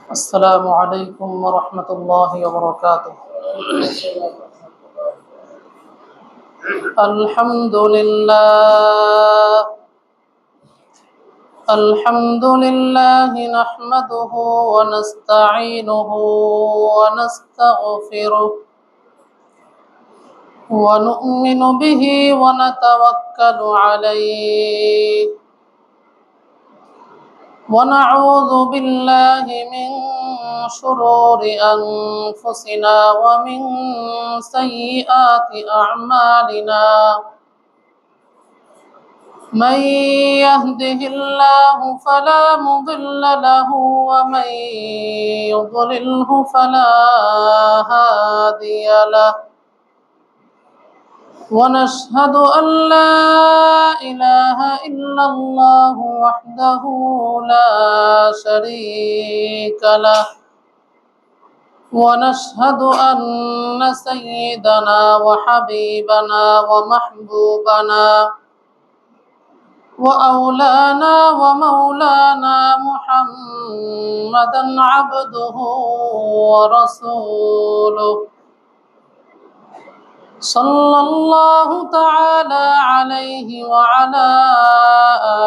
السلام عليكم ورحمة الله وبركاته. الحمد لله نحمده ونستعينه ونستغفره ونؤمن به ونتوكل عليه ونعوذ بالله من شرور أنفسنا ومن سيئات أعمالنا. من يهده الله فلا مضل له ومن يضلله فلا هادي له. ونشهد أن لا إله إلا الله وحده لا شريك له. ونشهد أن سيدنا وحبيبنا ومحبوبنا وأولانا ومولانا محمدا عبده ورسوله صلى الله تعالى عليه وعلى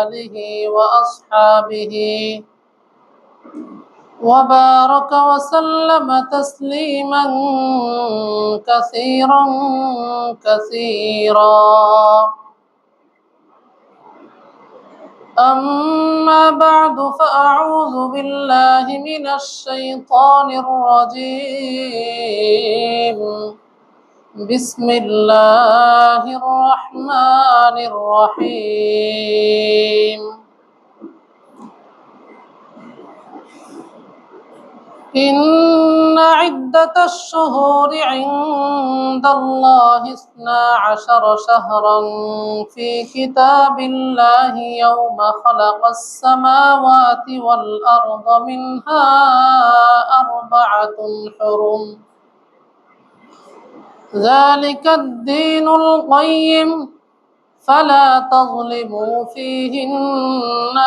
آله وأصحابه وبارك وسلم تسليما كثيرا كثيرا. أما بعد فأعوذ بالله من الشيطان الرجيم. بسم الله الرحمن الرحيم. إن عدة الشهور عند الله 12 شهرا في كتاب الله يوم خلق السماوات والأرض منها 4 حرم ذلك الدين القيم فلا تظلموا فيهن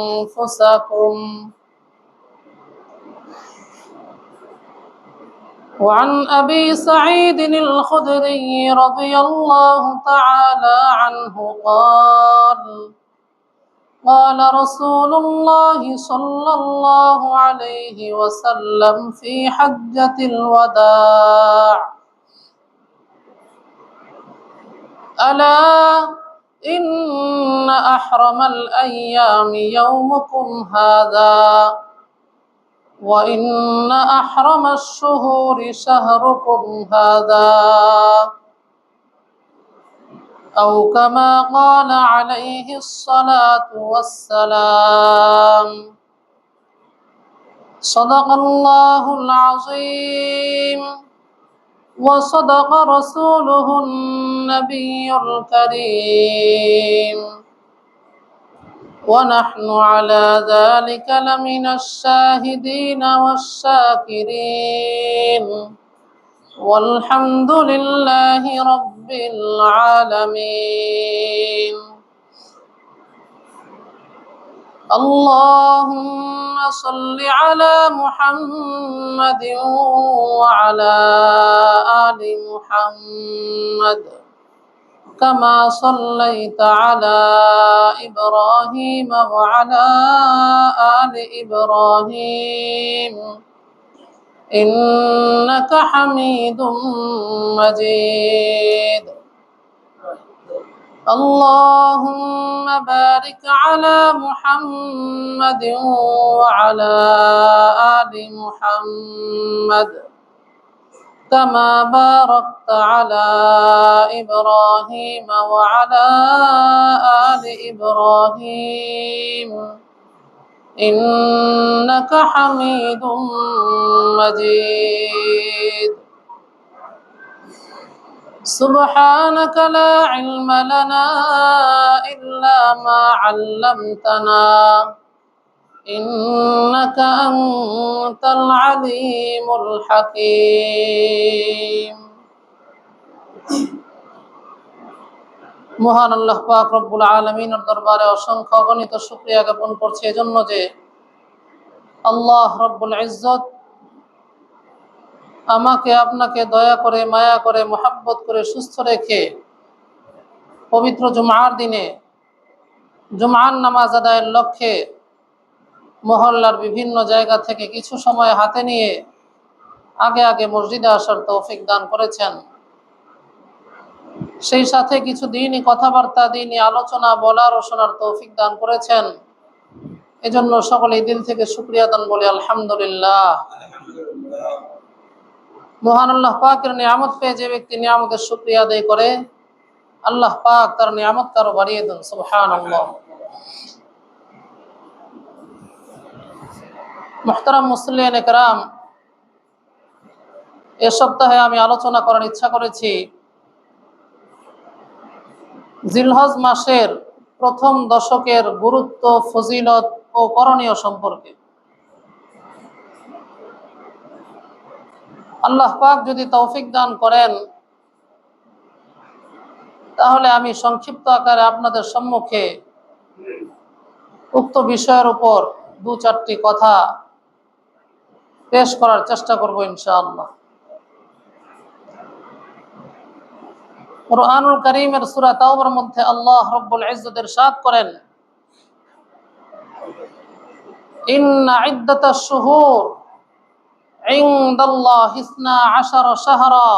أنفسكم. وعن أبي سعيد الخدري رضي الله تعالى عنه قال رسول الله صلى الله عليه وسلم في حجة الوداع: ألا إن أحرم الأيام يومكم هذا وإن أحرم الشهور شهركم هذا، أو كما قال عليه الصلاة والسلام. صدق الله العظيم وصدق رسوله النبي الكريم، ونحن على ذلك لمن الشاهدين والشاكرين، والحمد لله رب العالمين. اللهم صل على محمد وعلى آل محمد كما صليت على إبراهيم وعلى آل إبراهيم إنك حميد مجيد. اللهم بارك على محمد وعلى آل محمد كما باركت على إبراهيم وعلى آل إبراهيم إنك حميد مجيد. سبحانك لا علم لنا إلا ما علمتنا إنك أنت العليم الحكيم. মহান আল্লাহ পাক রব্বুল আলামিনের দরবারে অসংখ্য অগণিত শুকরিয়া জ্ঞাপন করছি এজন্য যে আল্লাহ রব্বুল ইজ্জত আমাকে আপনাকে দয়া করে, মায়া করে, মোহাব্বত করে সুস্থ রেখে পবিত্র জুমার দিনে জুমার নামাজ আদায়ের লক্ষ্যে মহল্লার বিভিন্ন জায়গা থেকে কিছু সময় হাতে নিয়ে আগে আগে মসজিদে আসার তৌফিক দান করেছেন। সেই সাথে কিছু দিনই কথাবার্তা, দিনই আলোচনা বলার ও শোনার তৌফিক দান করেছেন। এজন্য সকলেই দিল থেকে শুকরিয়া দান বলে আলহামদুলিল্লাহ। মহান আল্লাহ পাকের নিয়ামত পেয়ে যে ব্যক্তি নিয়ামতের শুকরিয়া আদায় করে, আল্লাহ পাক তার নিয়ামত আরো বাড়িয়ে দেন। সুবহানাল্লাহ। মুহতারাম মুসলিয়ানে কেরাম, এ সপ্তাহে আমি আলোচনা করার ইচ্ছা করেছি জিলহজ মাসের প্রথম দশকের গুরুত্ব, ফজিলত ও করণীয় সম্পর্কে। আল্লাহ পাক যদি তৌফিক দান করেন তাহলে আমি সংক্ষিপ্ত আকারে আপনাদের সম্মুখে উক্ত বিষয়ের উপর দু চারটি কথা পেশ করার চেষ্টা করব ইনশাআল্লাহ। কুরআনুল কারীমের সূরা তাওবার মধ্যে আল্লাহ রাব্বুল ইজ্জত ইরশাদ করেন, ইন্না ইদ্দাতাশ শুহুর ইনদাল্লাহি 12 শাহরা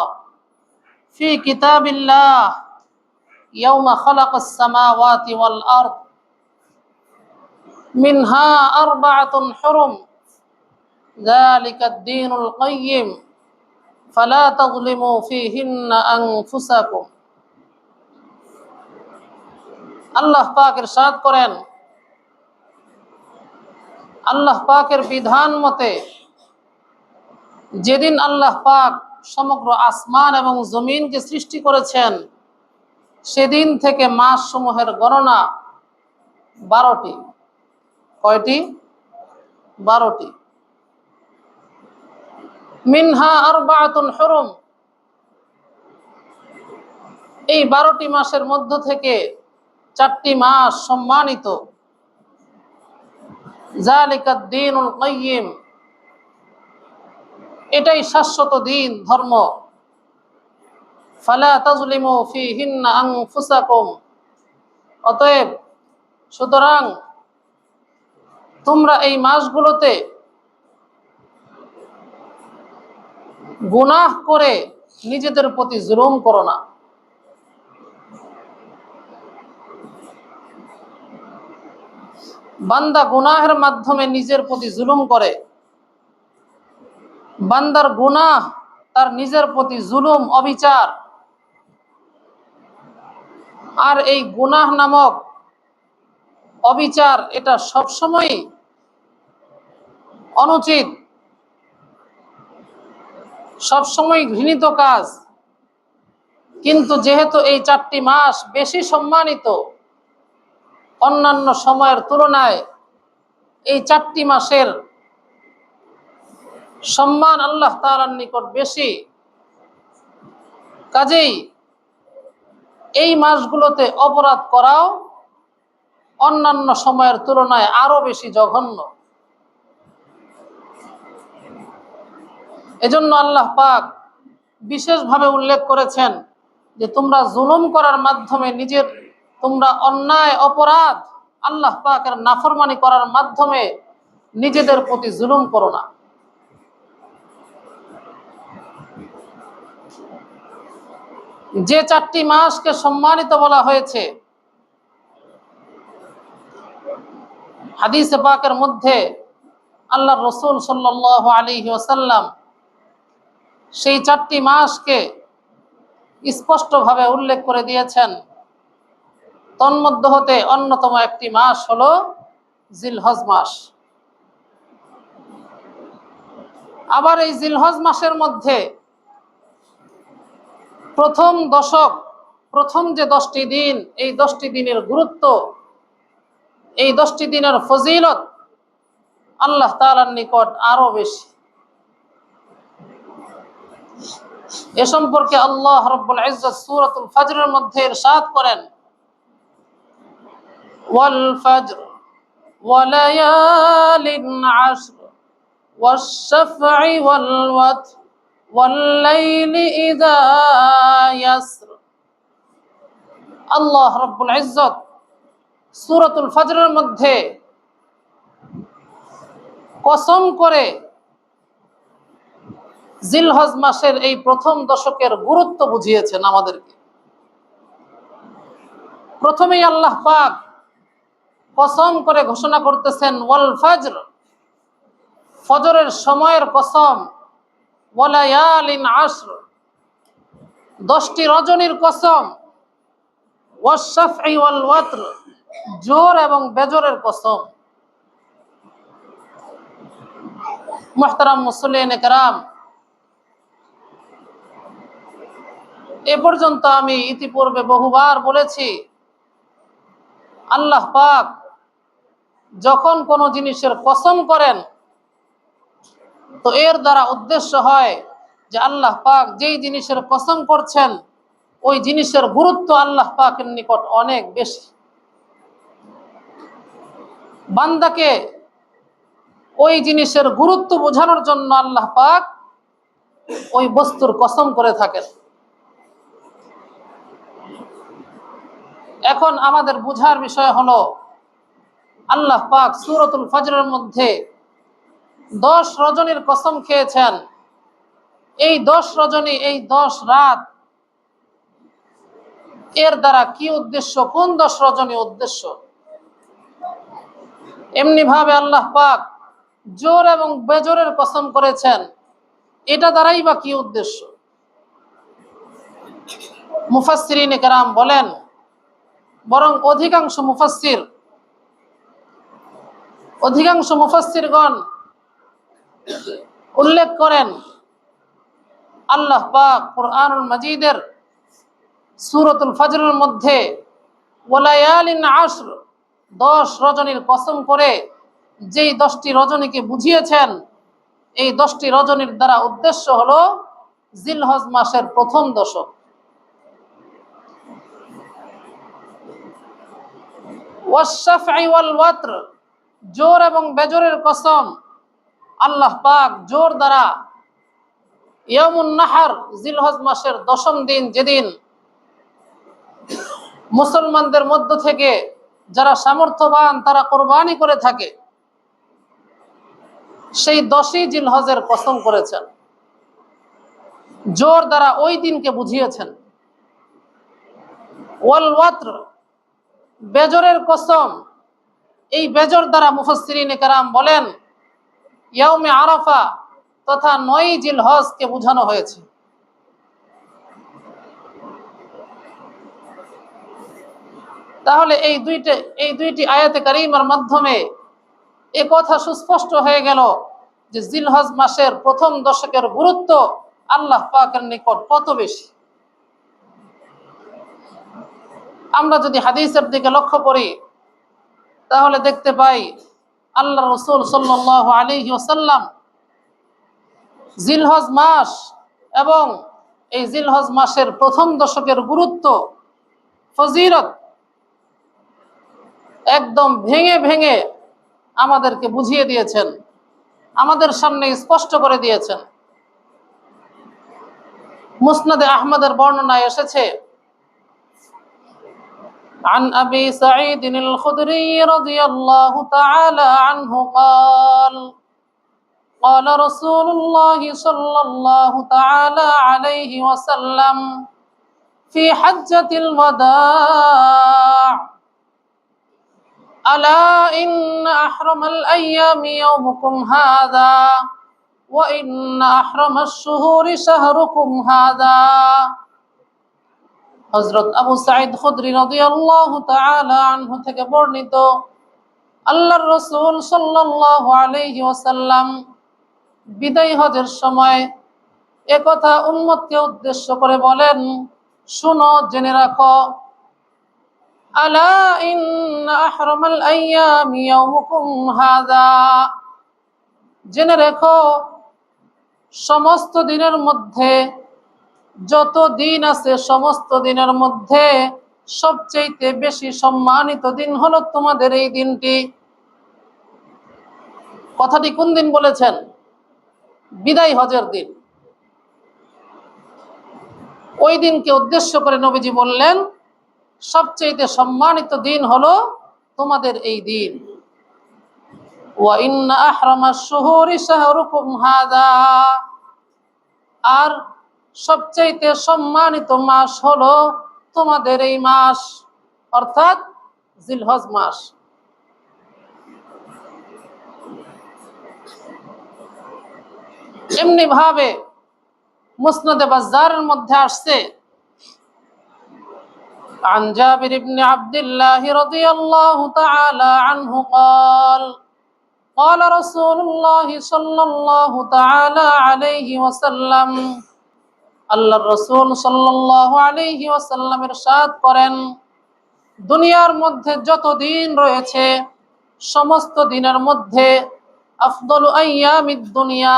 ফি কিতাবিল্লাহ ইয়াওমা খালাকাস সামাওয়াতি ওয়াল আরদ মিনহা আরবাআতুন হুরুম যালিকাদ দীনুল কাইয়্যিম ফালা তাযলিমু ফীহিন্না আনফুসাকুম। আল্লাহ পাক ইরশাদ করেন, আল্লাহ পাকের বিধান মতে যেদিন আল্লাহ পাক সমগ্র আসমান এবং জমিনকে সৃষ্টি করেছেন সেদিন থেকে মাস সমূহের গণনা 12টি। কয়টি? 12টি। মিনহা আরবাআতুন হুরুম, এই 12টি মাসের মধ্য থেকে 4টি মাস সম্মানিত। যালিকাদ দীনুল কাইয়্যিম, এটাই শাশ্বত দিন, ধর্ম। ফালা তাযলিমু ফীহিন্না আনফুসাকুম, অতএব সুতরাং তোমরা এই মাসগুলোতে গুনাহ করে নিজেদের প্রতি জুলুম করো না। বান্দা গুনাহের মাধ্যমে নিজের প্রতি জুলুম করে। বান্দার গুনাহ তার নিজের প্রতি জুলুম, অবিচার। আর এই গুনাহ নামক অবিচার এটা সবসময় অনুচিত, সবসময় ঘৃণিত কাজ। কিন্তু যেহেতু এই 4টি মাস বেশি সম্মানিত, অন্যান্য সময়ের তুলনায় এই 4টি মাসের সম্মান আল্লাহ তাআলার নিকট বেশি, কাজেই এই মাসগুলোতে অপরাধ করাও অন্যান্য সময়ের তুলনায় আরো বেশি জঘন্য। এজন্য আল্লাহ পাক বিশেষভাবে উল্লেখ করেছেন যে তোমরা জুলুম করার মাধ্যমে তোমরা অন্যায়, অপরাধ, আল্লাহ পাকের নাফরমানি করার মাধ্যমে নিজেদের প্রতি জুলুম করো না। যে 4টি মাসকে সম্মানিত বলা হয়েছে, হাদিসে পাকের মধ্যে আল্লাহর রাসূল সাল্লাল্লাহু আলাইহি ওয়াসাল্লাম সেই 4টি মাসকে স্পষ্টভাবে উল্লেখ করে দিয়েছেন। তন্মধ্য হতে অন্যতম একটি মাস হলো জিলহজ মাস। আবার এই জিলহজ মাসের মধ্যে প্রথম যে 10টি দিন, এই 10টি দিনের গুরুত্ব, এই 10টি দিনের ফজিলত আল্লাহ তাআলার নিকট আরো বেশি। এ সম্পর্কে আল্লাহ রাব্বুল ইজ্জত সূরাতুল ফজরের মধ্যে ইরশাদ করেন, ওয়াল ফজর ওয়া লায়ালিন আশর والشفع والوتر والليل إذا يسر। আল্লাহ রব্বুল ইজ্জত সূরাতুল ফজরের মধ্যে কসম করে জিলহজ মাসের এই প্রথম দশকের গুরুত্ব বুঝিয়েছেন আমাদেরকে। প্রথমেই আল্লাহ পাক কসম করে ঘোষণা করতেছেন ওয়াল ফজর, ফজরের সময়ের কসম, ওয়ালায়ালিন আশর, 10টি রজনীর কসম, ওয়াশ-শাফঈ ওয়াল ওয়াতর, জোর এবং বেজরের কসম। মুহতারাম মুসল্লিন কেরাম, এ পর্যন্ত আমি ইতিপূর্বে বহুবার বলেছি, আল্লাহ পাক যখন কোনো জিনিসের কসম করেন তো এর দ্বারা উদ্দেশ্য হয় যে আল্লাহ পাক যেই জিনিসের কসম করছেন ওই জিনিসের গুরুত্ব আল্লাহ পাকের নিকট অনেক বেশি। বান্দাকে ওই জিনিসের গুরুত্ব বোঝানোর জন্য আল্লাহ পাক ওই বস্তুর কসম করে থাকেন। এখন আমাদের বুঝার বিষয় হলো, আল্লাহ পাক সূরাতুল ফজরের মধ্যে 10 রজনীর কসম খেয়েছেন। এই 10 রজনী, এই 10 রাত, এর দ্বারা কি উদ্দেশ্য? কোন 10 রজনী উদ্দেশ্য? এমনি ভাবে আল্লাহ পাক জোর এবং বেজোরের কসম করেছেন, এটা দ্বারাই বা কি উদ্দেশ্য? মুফাসসিরিন কেরাম বলেন, বরং অধিকাংশ মুফাসসিরগণ উল্লেখ করেন আল্লাহ পাক কুরআনুল মাজিদের সূরাতুল ফজরের মধ্যে ওয়ালায়ালিন আশর, 10 রজনীর কসম করে যেই 10টি রজনীকে বুঝিয়েছেন, এই 10টি রজনীর দ্বারা উদ্দেশ্য হলো জিলহজ মাসের প্রথম দশক। ওয়াশ-শাফঈ ওয়াল ওয়াতর, জোর এবং বেজরের কসম। আল্লাহ পাক জোর দ্বারা ইয়ামুন নাহর, জিলহজ মাসের 10ম দিন, যেদিন মুসলমানদের মধ্য থেকে যারা সামর্থ্যবান তারা কোরবানি করে থাকে, সেই 10ই জিলহজের কসম করেছেন, জোর দ্বারা ওই দিনকে বুঝিয়েছেন। ওয়াল ওয়াতর, বেজরের কসম। এই বেজর দ্বারা মুফাসসিরিন কেরাম বলেন ইয়াউমে আরাফা তথা 9ই জিলহজকে বোঝানো হয়েছে। তাহলে এই দুইটি আয়াতে কারিমার মাধ্যমে এ কথা সুস্পষ্ট হয়ে গেল যে জিলহজ মাসের প্রথম দশকের গুরুত্ব আল্লাহ পাকের নিকট কত বেশি। আমরা যদি হাদিসের দিকে লক্ষ্য করি তাহলে দেখতে পাই আল্লাহ রাসূল সাল্লাল্লাহু আলাইহি ওয়াসাল্লাম জিলহজ মাস এবং এই জিলহজ মাসের প্রথম দশকের গুরুত্ব, ফজিলত একদম ভেঙে ভেঙে আমাদেরকে বুঝিয়ে দিয়েছেন, আমাদের সামনে স্পষ্ট করে দিয়েছেন। মুসনাদে আহমদের বর্ণনায় এসেছে, عن أبي سعيد الخدري رضي الله تعالى عنه قال قال رسول الله صلى الله تعالى عليه وسلم في حجة الوداع ألا إن أحرم الأيام يومكم هذا وإن أحرم الشهور شهركم هذا। হযরত আবু সাঈদ খুদরি রাদিয়াল্লাহু তাআলা আনহু থেকে বর্ণিত, আল্লাহর রাসূল সাল্লাল্লাহু আলাইহি ওয়াসাল্লাম বিদায় হজের সময় একথা উম্মতকে উদ্দেশ্য করে বলেন, শুনো, জেনে রাখো, আলা ইন্না আহরামাল আইয়ামি ইয়াউমুকুম হাযা, জেনে রেখো সমস্ত দিনের মধ্যে, যত দিন আছে সমস্ত দিনের মধ্যে সবচেয়ে বেশি সম্মানিত দিন হলো তোমাদের এই দিনটি। কথাটি কোন দিন বলেছেন? বিদায় হজের দিন। ওই দিনকে উদ্দেশ্য করে নবীজি বললেন, সবচেয়ে সম্মানিত দিন হলো তোমাদের এই দিন। ওয়া ইন্না আহরামাশ শুহুরি শাহরুকুম হাযা, আর সবচেয়ে সম্মানিত মাস হলো তোমাদের এই মাস, অর্থাৎ জিলহজ মাস। এমনি ভাবে মুসনাদে বাজ্জারের মধ্যে আসছে, عن جابر بن عبد الله رضي الله تعالى عنه قال قال رسول الله صلى الله تعالى عليه وسلم, আল্লাহর রাসূল সাল্লাল্লাহু আলাইহি ওয়াসাল্লাম ইরশাদ করেন, দুনিয়ার মধ্যে যত দিন রয়েছে সমস্ত দিনের মধ্যে আফদলু আইয়ামিদ দুনিয়া,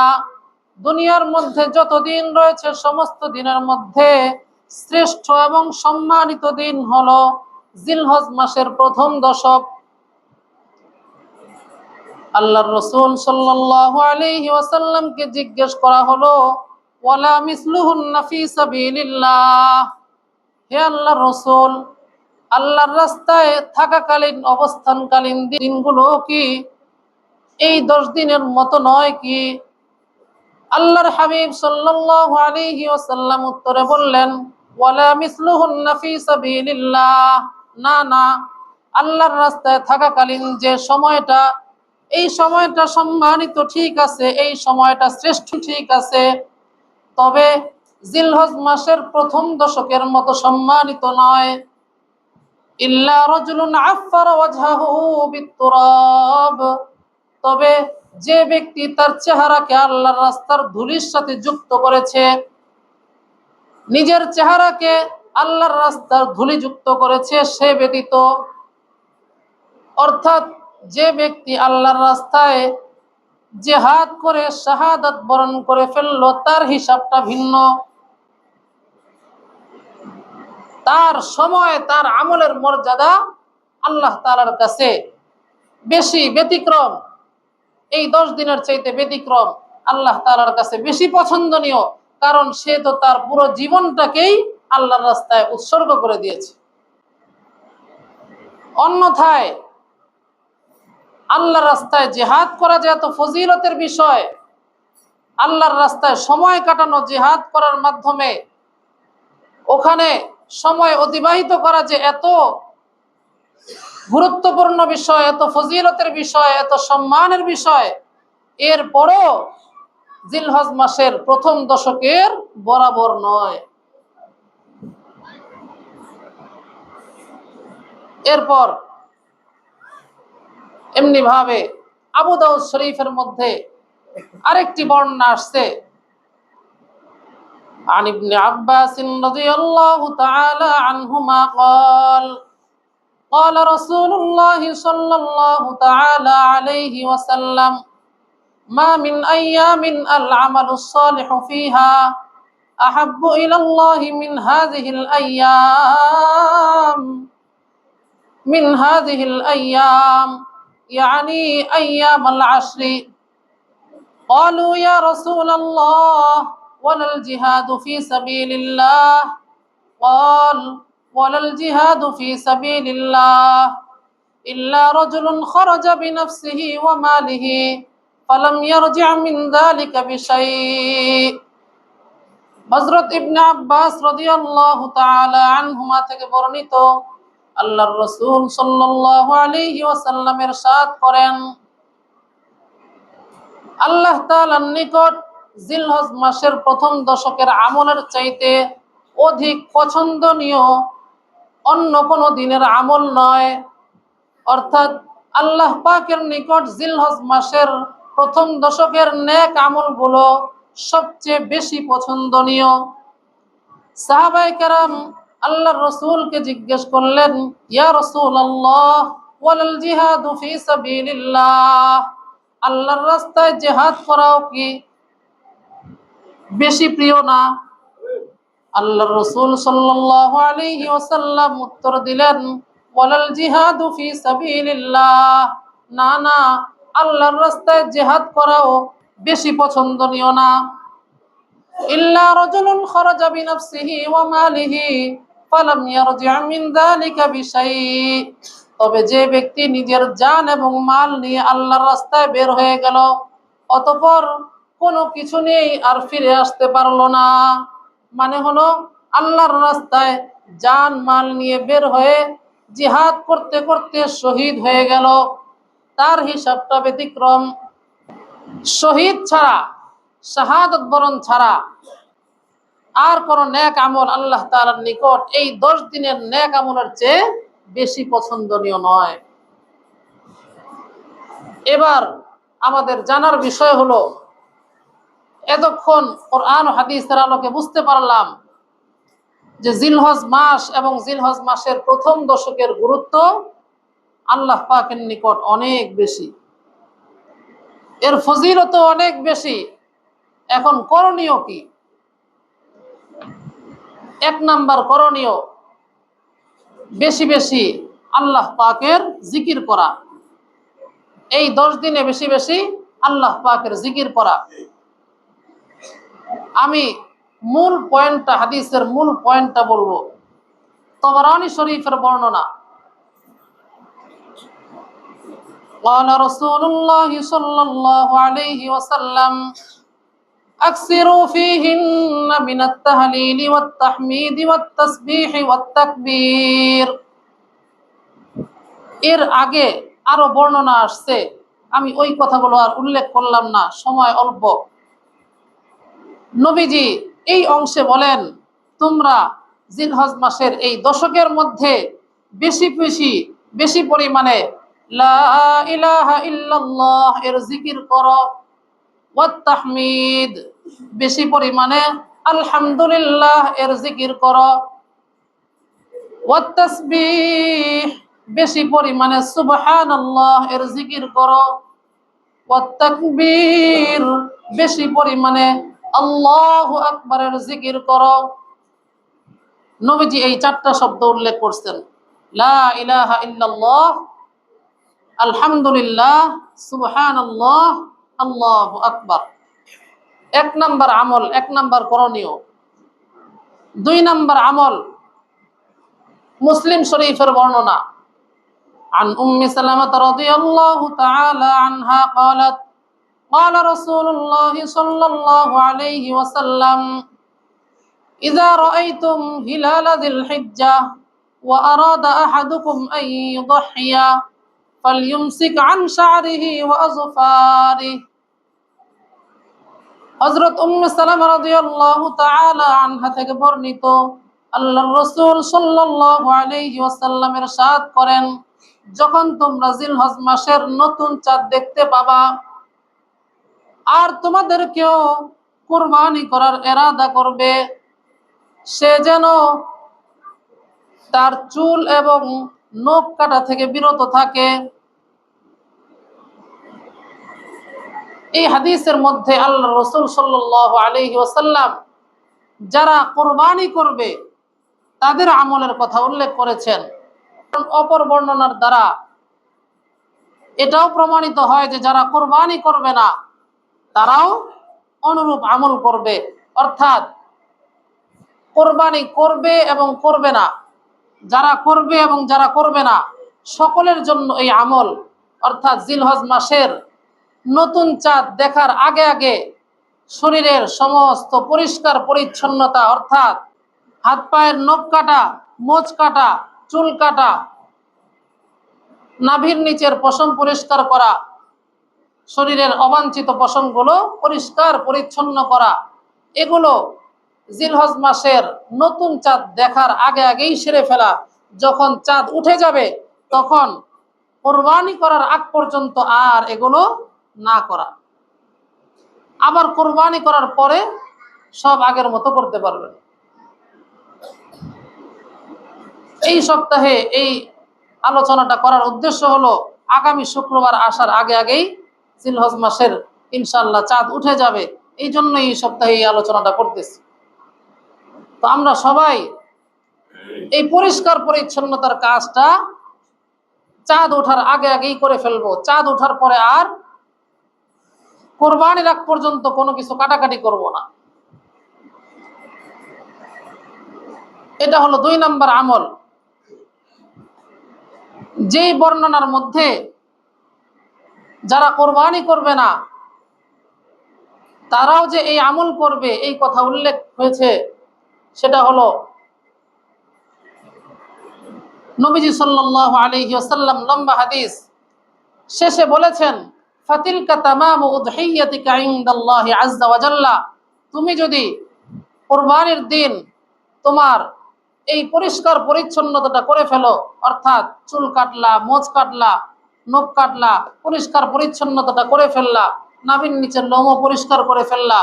দুনিয়ার মধ্যে যত দিন রয়েছে সমস্ত দিনের মধ্যে শ্রেষ্ঠ এবং সম্মানিত দিন হলো জিলহজ মাসের প্রথম দশক। আল্লাহর রাসূল সাল্লাল্লাহু আলাইহি ওয়াসাল্লামকে জিজ্ঞেস করা হলো, ওয়ালা মিসলুহুন্না ফি সাবিলিল্লাহ, হে আল্লাহর রাসূল, আল্লাহর রাস্তায় থাকাকালীন অবস্থানকালীন দিনগুলো কি এই 10 দিনের মতো নয় কি? আল্লাহর হাবিব সাল্লাল্লাহু আলাইহি ওয়াসাল্লাম উত্তরে বললেন, ওয়ালা মিসলুহুন্না ফি সাবিলিল্লাহ, না না, আল্লাহর রাস্তায় থাকাকালীন যে সময়টা, এই সময়টা সম্মানিত ঠিক আছে, এই সময়টা শ্রেষ্ঠ ঠিক আছে, তবে জিলহজ মাসের প্রথম দশকের মতো সম্মানিত নয়। ইল্লা রাজুলুন আফফারা ওয়াজহাহু বিত-তুরাব, তবে যে ব্যক্তি তার চেহারাকে আল্লাহর রাস্তার ধুলির সাথে যুক্ত করেছে, নিজের চেহারাকে আল্লাহর রাস্তার ধুলি যুক্ত করেছে, সে ব্যতীত। অর্থাৎ যে ব্যক্তি আল্লাহর রাস্তায় জিহাদ করে শাহাদাত বরণ করে ফেললো, তার হিসাবটা ভিন্ন, তার সময় তার আমলের মর্যাদা আল্লাহ তাআলার কাছে বেশি, ব্যতিক্রম, এই 10 দিনের চাইতে ব্যতিক্রম, আল্লাহ তাআলার কাছে বেশি পছন্দনীয়, কারণ সে তো তার পুরো জীবনটাকেই আল্লাহর রাস্তায় উৎসর্গ করে দিয়েছে। অন্যথায় আল্লাহর রাস্তায় জিহাদ করা যে এত ফজিলতের বিষয়, আল্লাহর রাস্তায় সময় কাটানো, জিহাদ করার মাধ্যমে ওখানে সময় অতিবাহিত করা যে এত গুরুত্বপূর্ণ বিষয়, এত ফজিলতের বিষয়, এত সম্মানের বিষয়, এরপরও জিলহজ মাসের প্রথম দশকের বরাবর নয়। এরপর এমনি ভাবে আবু দাউদ শরীফের মধ্যে আরেকটি বর্ণনা আসছে, عن ابن عباس رضي الله تعالى عنهما قال قال رسول الله صلى الله تعالى عليه وسلم ما من أيام العمل الصالح فيها أحب إلى الله من هذه الأيام يعني أيام العشر قالوا يا رسول الله ولا الجهاد في سبيل الله قال ولا الجهاد في سبيل الله إلا رجل خرج بنفسه وماله فلم يرجع من ذلك بشيء। হযরত ইবনে আব্বাস রাদিয়াল্লাহু তাআলা আনহুমা থেকে বর্ণিত, আল্লাহর রাসূল সাল্লাল্লাহু আলাইহি ওয়াসাল্লাম ইরশাদ করেন, আল্লাহ তাআলার নিকট জিলহজ মাসের প্রথম দশকের আমলের চাইতে অধিক পছন্দনীয় অন্য কোন দিনের আমল নয়। অর্থাৎ আল্লাহ পাকের নিকট জিলহজ মাসের প্রথম দশকের নেক আমলগুলো সবচেয়ে বেশি পছন্দনীয়। সাহাবায়ে কেরাম আল্লাহর রাসূলকে জিজ্ঞেস করলেন, ইয়া রাসূলুল্লাহ ওয়ালাল জিহাদু ফি সাবিলিল্লাহ, আল্লাহর রাস্তায় জিহাদ করাও কি বেশি প্রিয় না? আল্লাহর রাসূল সাল্লাল্লাহু আলাইহি ওয়াসাল্লাম উত্তর দিলেন, ওয়ালাল জিহাদু ফি সাবিলিল্লাহ, না না, আল্লাহর রাস্তায় জিহাদ করাও বেশি পছন্দনীয় না। ইল্লা রাজুলুন খারাজা বিনাফসিহি ওয়া মালিহি ফালাম ইয়ারজি' মিন যালিকা বিশাই, তবে যে ব্যক্তি নিজের জান এবং মাল নিয়ে আল্লাহর রাস্তায় বের হয়ে গেল, অতঃপর কোনো কিছু নেই আর ফিরে আসতে পারলো না, মানে হলো আল্লাহর রাস্তায় জান মাল নিয়ে বের হয়ে জিহাদ করতে করতে শহীদ হয়ে গেল, তার হিসাবটা ব্যতিক্রম। শহীদ ছাড়া, শাহাদত বরণ ছাড়া আর কোন নেক আমল আল্লাহ তাআলার নিকট এই 10 দিনের নেক আমলের চেয়ে বেশি পছন্দনীয় নয়। এবার আমাদের জানার বিষয় হলো, এতক্ষণ কোরআন ও হাদিসের আলোকে বুঝতে পারলাম যে জিলহজ মাস এবং জিলহজ মাসের প্রথম দশকের গুরুত্ব আল্লাহ পাকের নিকট অনেক বেশি, এর ফজিলত অনেক বেশি। এখন করণীয় কি? 1 নাম্বার করণীয়, বেশি বেশি আল্লাহ পাকের জিকির করা। এই 10 দিনে বেশি বেশি আল্লাহ পাকের জিকির করা। আমি মূল পয়েন্টটা, হাদিসের মূল পয়েন্টটা বলবো। তবরানী শরীফের বর্ণনা, قال رسول الله صلى الله عليه وسلم أكثروا فيهن من التهليل والتحميد والتسبيح والتكبير। এর আগে আরো বর্ণনা আসছে, আমি ওই কথাগুলো আর উল্লেখ করলাম না, সময় অল্প। নবীজি এই অংশে বলেন, তোমরা জিলহজ মাসের এই দশকের মধ্যে বেশি বেশি বেশি পরিমাণে লা ইলাহা ইল্লাল্লাহ এর জিকির করো, ওয়াত তাহমিদ বেশি পরিমাণে আলহামদুলিল্লাহ এর জিকির করো, ওয়াত তাসবিহ বেশি পরিমাণে সুবহানাল্লাহ এর জিকির করো, ওয়াত তাকবীর বেশি পরিমাণে আল্লাহু আকবারের জিকির করো। নবীজি এই 4টা শব্দ উল্লেখ করছেন, লা ইলাহা ইল্লাল্লাহ, আলহামদুলিল্লাহ, সুবহানাল্লাহ, আল্লাহু আকবার। 1 নাম্বার আমল, 1 নাম্বার করণীয়। 2 নাম্বার আমল, মুসলিম শরীফের বর্ণনা, عن أم سلمة رضي الله تعالى عنها قالت قال رسول الله صلى الله عليه وسلم إذا رأيتم هلال ذي الحجة وأراد أحدكم أن يضحي فليمسك عن شعره وأظفاره। হযরত উম্মে সালামা রাদিয়াল্লাহু তাআলা আনহা থেকে বর্ণিত, আল্লাহর রাসূল সাল্লাল্লাহু আলাইহি ওয়াসাল্লাম ইরশাদ করেন, যখন তোমরা জিলহজ মাসের নতুন চাঁদ দেখতে পাবা আর তোমাদেরকেও কুরবানি করার ইরাদা করবে, সে যেন তার চুল এবং নখ কাটা থেকে বিরত থাকে। এই হাদিসের মধ্যে আল্লাহর রাসূল সাল্লাল্লাহু আলাইহি ওয়াসাল্লাম যারা কুরবানি করবে তাদের আমলের কথা উল্লেখ করেছেন। অপর বর্ণনার দ্বারা এটাও প্রমাণিত হয় যে যারা কুরবানি করবে না তারাও অনুরূপ আমল করবে, অর্থাৎ কুরবানি করবে এবং করবে না, যারা করবে এবং যারা করবে না সকলের জন্য এই আমল, অর্থাৎ জিলহজ মাসের নতুন চাঁদ দেখার আগে আগে শরীরের সমস্ত পরিষ্কার পরিচ্ছন্নতা, অর্থাৎ হাত পায়ের নখ কাটা, মোচ কাটা, চুল কাটা, নাভির নিচের পশম পরিষ্কার করা, শরীরের অবাঞ্ছিত পশমগুলো পরিষ্কার পরিচ্ছন্ন করা, এগুলো জিলহজ মাসের নতুন চাঁদ দেখার আগে আগেই সেরে ফেলা। যখন চাঁদ উঠে যাবে তখন কুরবানি করার আগ পর্যন্ত আর এগুলো না করা, আবার কুরবানি করার পরে সব আগের মতো করতে পারবেন। এই সপ্তাহে এই আলোচনাটা করার উদ্দেশ্য হলো, আগামী শুক্রবার আসার আগে আগেই জিলহজ মাসের ইনশাআল্লাহ চাঁদ উঠে যাবে, এই জন্যই এই সপ্তাহে এই আলোচনাটা করতেছি। তো আমরা সবাই এই পরিষ্কার পরিচ্ছন্নতার কাজটা চাঁদ ওঠার আগে আগেই করে ফেলবো। চাঁদ ওঠার পরে আর কোরবানির আগ পর্যন্ত কোনো কিছু কাটাকাটি করব না। এটা হলো 2 নম্বর আমল, যেই বর্ণনার মধ্যে যারা কোরবানি করবে না তারাও যে এই আমল করবে এই কথা উল্লেখ হয়েছে। সেটা হলো নবীজি সাল্লাল্লাহু আলাইহি ওয়াসাল্লাম লম্বা হাদিস শেষে বলেছেন, ফাতিলকা তামামু উদহিয়াতিকা ইনদাল্লাহি আযজা ওয়া জাল্লা, তুমি যদি কুরবানির দিন তোমার এই পরিষ্কার পরিচ্ছন্নতাটা করে ফেলো, অর্থাৎ চুল কাটলা, মোজ কাটলা, নখ কাটলা, পরিষ্কার পরিচ্ছন্নতাটা করে ফেললা, নাভির নিচের লোমও পরিষ্কার করে ফেললা,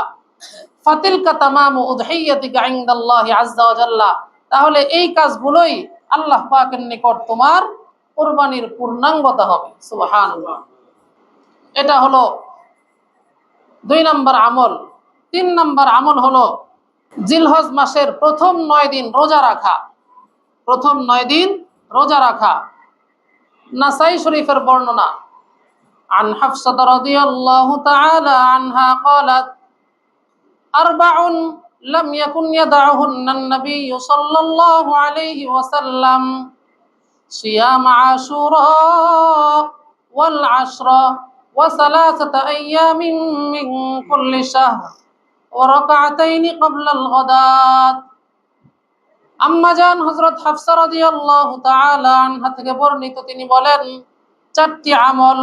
ফাতিলকা তামামু উদহিয়াতিকা ইনদাল্লাহি আযজা ওয়া জাল্লা, তাহলে এই কাজগুলোই আল্লাহ পাকের নিকট তোমার কুরবানির পূর্ণাঙ্গতা হবে। সুবহানাল্লাহ। এটা হলো 2 নম্বর আমল। 3 নম্বর আমল হলো জিলহজ মাসের প্রথম 9 দিন রোজা রাখা। প্রথম 9 দিন রোজা রাখা। নাসাই শরীফের বর্ণনা, আন হাফসা রাদিয়াল্লাহু তাআলা আনহা ক্বালাত আরবাউন লাম ইয়াকুন ইয়াদউহুন্না আন-নবী সাল্লাল্লাহু আলাইহি ওয়াসাল্লাম সিয়াম আশুরা ওয়াল আশরা ওয়া সালাসাতা আইয়ামিন মিন কুল্লি শাহর ওয়া রাকাতাইনি ক্বাবলা আল-গাদাত। আম্মা জান হযরত হাফসা রাদিয়াল্লাহু তাআলা আনহা থেকে বর্ণিত, তিনি বলেন, 4টি আমল,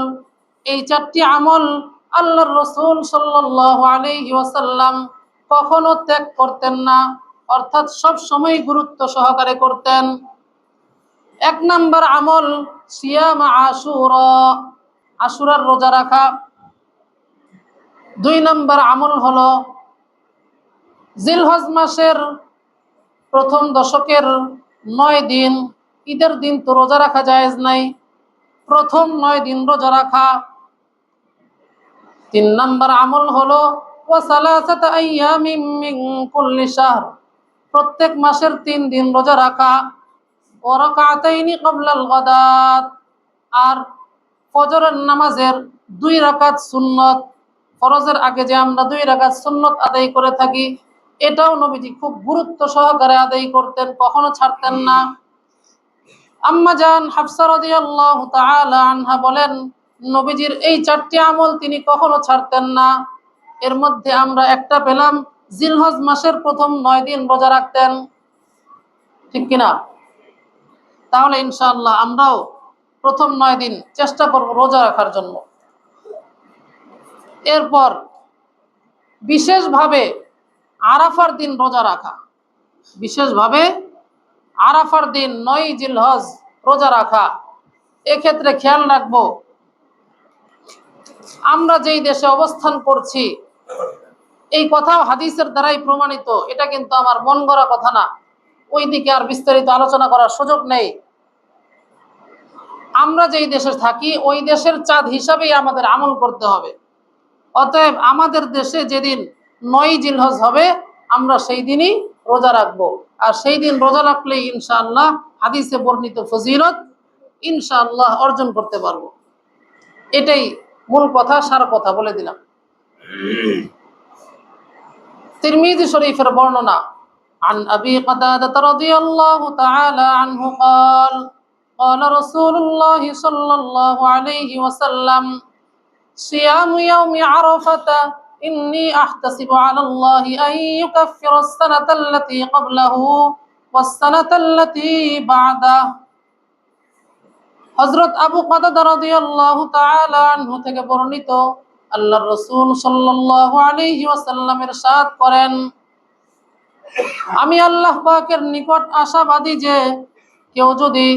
এই 4টি আমল আল্লাহর রাসূল সাল্লাল্লাহু আলাইহি ওয়াসাল্লাম কখনো ত্যাগ করতেন না, অর্থাৎ সব সময় গুরুত্ব সহকারে করতেন। 1 নম্বর আমল সিয়াম আশুরা, আশুরার রোজা রাখা। 2 নম্বর আমল হলো জিলহজ মাসের প্রথম দশকের 9 দিন, ঈদের দিন তো রোজা রাখা জায়েজ নাই, প্রথম 9 দিন রোজা রাখা। 3 নম্বর আমল হলো ওয়া সালাসাতা আইয়ামিন মিন কুল্লি শাহর, প্রত্যেক মাসের 3 দিন রোজা রাখা। ওয়া রাকাতাইনি ক্বাবলা আল-গাদাত, আর ফজরের নামাজের 2 রাকাত সুন্নত, ফরজের আগে যে আমরা 2 রাকাত সুন্নত আদায় করে থাকি, এটাও নবীজি খুব গুরুত্ব সহকারে আদায় করতেন, কখনো ছাড়তেন না। আম্মা জান হাফসা রাদিয়াল্লাহু তাআলা আনহা বলেন, নবীজির এই 4টি আমল তিনি কখনো ছাড়তেন না। এর মধ্যে আমরা একটা পেলাম, জিলহজ মাসের প্রথম 9 দিন রোজা রাখতেন, ঠিক কিনা? তাহলে ইনশাআল্লাহ আমরাও প্রথম 9 দিন চেষ্টা করব রোজা রাখার জন্য। এরপর বিশেষভাবে আরাফার দিন রোজা রাখা, বিশেষভাবে আরাফার দিন 9 জিলহজ রোজা রাখা। এক্ষেত্রে খেয়াল রাখবো, আমরা যেই দেশে অবস্থান করছি, এই কথাও হাদিসের দ্বারাই প্রমাণিত, এটা কিন্তু আমার মন গড়া কথা না, ওই দিকে আর বিস্তারিত আলোচনা করার সুযোগ নেই। আমরা যেই দেশে থাকি ওই দেশের চাঁদ হিসাবেই আমাদের আমল করতে হবে। অতএব আমাদের দেশে যেদিন 9 জিলহজ হবে আমরা সেই দিনই রোজা রাখবো, আর সেই দিন রোজা রাখলেই ইনশাআল্লাহ হাদিসে বর্ণিত ফজিলত ইনশাআল্লাহ অর্জন করতে পারবো। এটাই মূল কথা, সার কথা বলে দিলাম। তিরমিজি শরীফের বর্ণনা, আন আবি কাতাদা রাদিয়াল্লাহু তাআলা আনহু قال قال رسول الله صلى الله عليه وسلم صيام يوم عرفة إني أحتسب على الله أن يكفر السنة التي قبله والسنة التي بعده। হযরত আবু কাতাদা রাদিয়াল্লাহু তাআলা আনহু থেকে বর্ণিত, আল্লাহর রাসূল সাল্লাল্লাহু আলাইহি ওয়াসাল্লাম ইরশাদ করেন, আমি আল্লাহ পাকের নিকট আশাবাদী যে কেউ যদি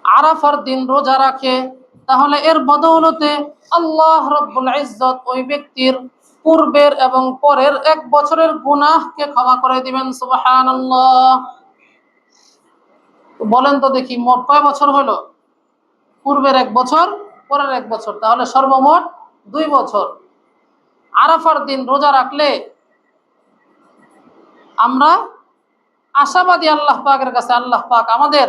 আরাফার দিন রোজা রাখে তাহলে এর বদৌলতে আল্লাহ রাব্বুল ইজ্জত ওই ব্যক্তির পূর্বের এবং পরের 1 বছরের গুনাহকে ক্ষমা করে দিবেন। সুবহানাল্লাহ। বলেন তো দেখি, মোট কয় বছর হলো? পূর্বের 1 বছর, পরের 1 বছর, তাহলে সর্বমোট 2 বছর। আরাফার দিন রোজা রাখলে আমরা আশাবাদী আল্লাহ পাকের কাছে, আল্লাহ পাক আমাদের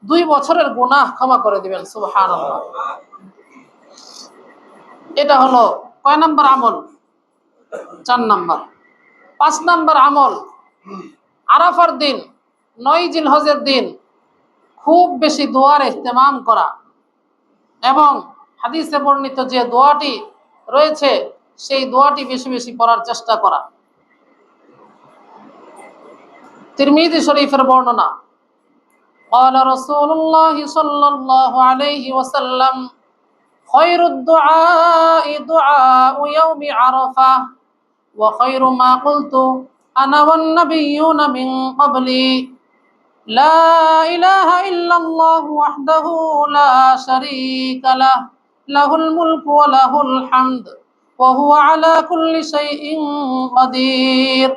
2 বছরের গুনাহ ক্ষমা করে দিবেন। সুবহানাল্লাহ। এটা হলো কয় নাম্বার আমল? 4 নাম্বার। 5 নাম্বার আমল, আরাফার দিন 9 জিলহজের দিন খুব বেশি দোয়ার ইহতেমাম করা এবং হাদিসে বর্ণিত যে দোয়াটি রয়েছে সেই দোয়াটি বেশি বেশি পড়ার চেষ্টা করা। তিরমিজি শরীফের বর্ণনা, قال رسول الله صلى الله عليه وسلم خير الدعاء دعاء يوم عرفة وخير ما قلت أنا والنبيون من قبلي لا إله إلا الله وحده لا شريك له له الملك وله الحمد وهو على كل شيء قدير।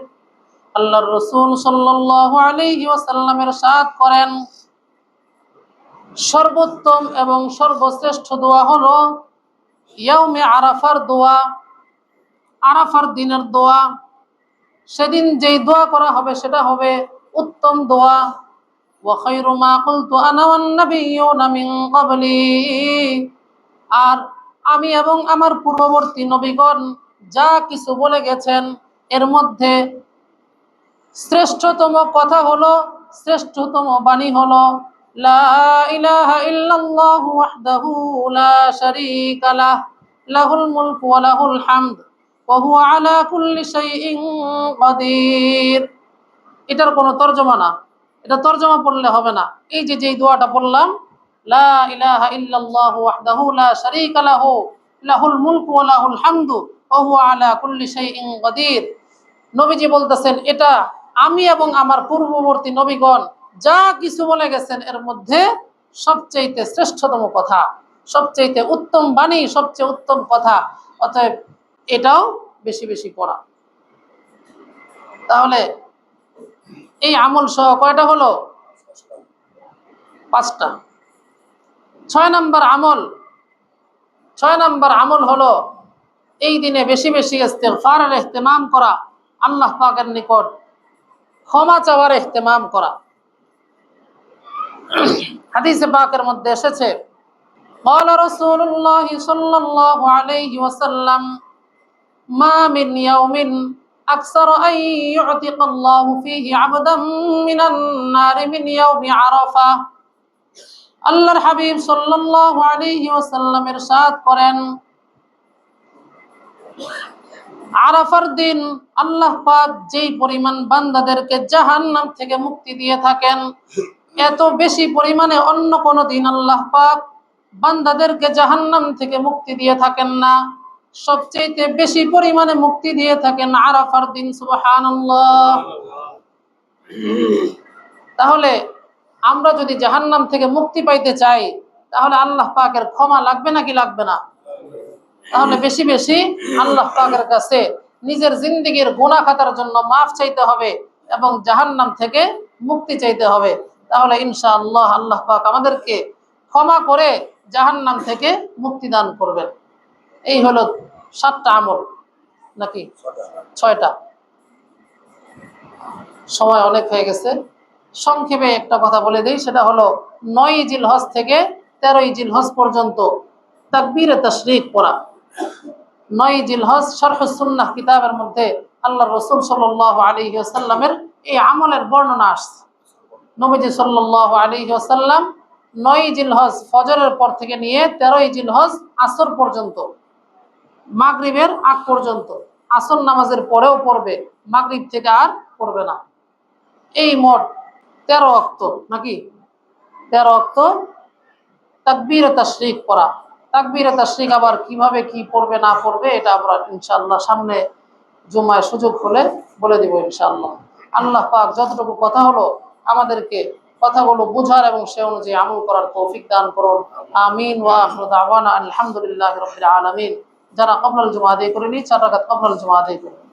আল্লাহর রাসূল সাল্লাল্লাহু আলাইহি ওয়াসাল্লাম ইরশাদ করেন, সর্বোত্তম এবং সর্বশ্রেষ্ঠ দোয়া হলো ইয়াউমে আরাফার দোয়া, আরাফার দিনের দোয়া। সেদিন যেই দোয়া করা হবে সেটা হবে উত্তম দোয়া। ওয়া খায়রু মা কুলতু আনা ওয়ান নাবিয়্যুনা মিন ক্বাবলি, আর আমি এবং আমার পূর্ববর্তী নবীগণ যা কিছু বলে গেছেন এর মধ্যে শ্রেষ্ঠতম কথা হলো, শ্রেষ্ঠতম বাণী হলো লা ইলাহা ইল্লাল্লাহু ওয়াহদাহু লা শারীকা লাহ লাহুল মুলকু ওয়া লাহুল হামদ ওয়া হুয়া আলা কুল্লি শাইইন কাদির। এটার কোনো তরজমা না, এটা তরজমা পড়লে হবে না। এই যে যেই দোয়াটা বললাম, লা ইলাহা ইল্লাল্লাহু ওয়াহদাহু লা শারীকা লাহু লাহুল মুলকু ওয়া লাহুল হামদু ওয়া হুয়া আলা কুল্লি শাইইন কাদির, নবীজি বলতেছেন এটা আমি এবং আমার পূর্ববর্তী নবীগণ যা কিছু বলে গেছেন এর মধ্যে সবচেয়ে শ্রেষ্ঠতম কথা, সবচেয়ে উত্তম বাণী, সবচেয়ে উত্তম কথা। অতএব এটাও বেশি বেশি পড়া। তাহলে এই আমল সহ কয়টা হলো? 5টা। 6 নাম্বার আমল, 6 নাম্বার আমল হলো এই দিনে বেশি বেশি ইস্তিগফারের ইহতিমাম করা, আল্লাহ পাকের নিকট ক্ষমা চাওয়ার ইহতিমাম করা। হাদিসে পাকের মধ্যে এসেছে, قال رسول الله صلى الله عليه وسلم ما من يوم أكثر أن يعتق الله فيه عبدا من النار من يوم عرفة। আল্লাহর হাবিব সাল্লাল্লাহু আলাইহি ওয়াসাল্লাম ইরশাদ করেন, আরাফার দিন আল্লাহ পাক যেই পরিমাণ বান্দাদেরকে জাহান্নাম থেকে মুক্তি দিয়ে থাকেন এত বেশি পরিমাণে অন্য কোনো দিন আল্লাহ পাক বান্দাদেরকে জাহান্নাম থেকে মুক্তি দিয়ে থাকেন না। সবচেয়ে বেশি পরিমাণে মুক্তি দিয়ে থাকেন আরাফার দিন। সুবহানাল্লাহ। তাহলে আমরা যদি জাহান্নাম থেকে মুক্তি পাইতে চাই তাহলে আল্লাহ পাকের ক্ষমা লাগবে নাকি লাগবে না? তাহলে বেশি বেশি আল্লাহ পাকের কাছে নিজের জিন্দেগীর গুনাহ খাতার জন্য মাফ চাইতে হবে এবং জাহান্নাম থেকে মুক্তি চাইতে হবে। তাহলে ইনশাআল্লাহ আল্লাহ পাক আমাদেরকে ক্ষমা করে জাহান্নাম থেকে মুক্তি দান করবেন। এই হলো 7টা আমল, নাকি 6টা? সময় অনেক হয়ে গেছে, সংক্ষেপে একটা কথা বলে দিই, সেটা হলো 9 জিলহজ থেকে 13 জিলহজ পর্যন্ত তাকবীরে তাশরীক পড়া। 9 জিলহজ শরহুস সুন্নাহ কিতাবের মধ্যে আল্লাহর রাসূল সাল্লাল্লাহু আলাইহি ওয়াসাল্লামের এই আমলের বর্ণনা আসছে। নবীজি সাল্লাল্লাহু আলাইহি ওয়াসাল্লাম 9 জিলহজ ফজরের পর থেকে নিয়ে 13 জিলহজ আসর পর্যন্ত, মাগরিবের আগ পর্যন্ত, আসর নামাজের পরেও পড়বে, মাগরিব থেকে আর পড়বে না। এই মোট 13 ওয়াক্ত, নাকি 13 ওয়াক্ত তাকবীরে তাশরীক পড়া। তাকবীরে তাশরীক আবার কিভাবে কি পড়বে না পড়বে এটা আমরা ইনশাআল্লাহ সামনে জুমায় সুযোগ হলে বলে দিব ইনশাআল্লাহ। আল্লাহ পাক যতটুকু কথা হলো আমাদেরকে কথাগুলো বুঝার এবং সে অনুযায়ী আমল করার তৌফিক দান করুন। আমিন। ওয়া আখিরু দাওয়ানা আলহামদুলিল্লাহি রাব্বিল আলামিন। যারা ক্বাবলাল জুমা আদায় করেনি 4 রাকাত ক্বাবলাল জুমা আদায় করুন।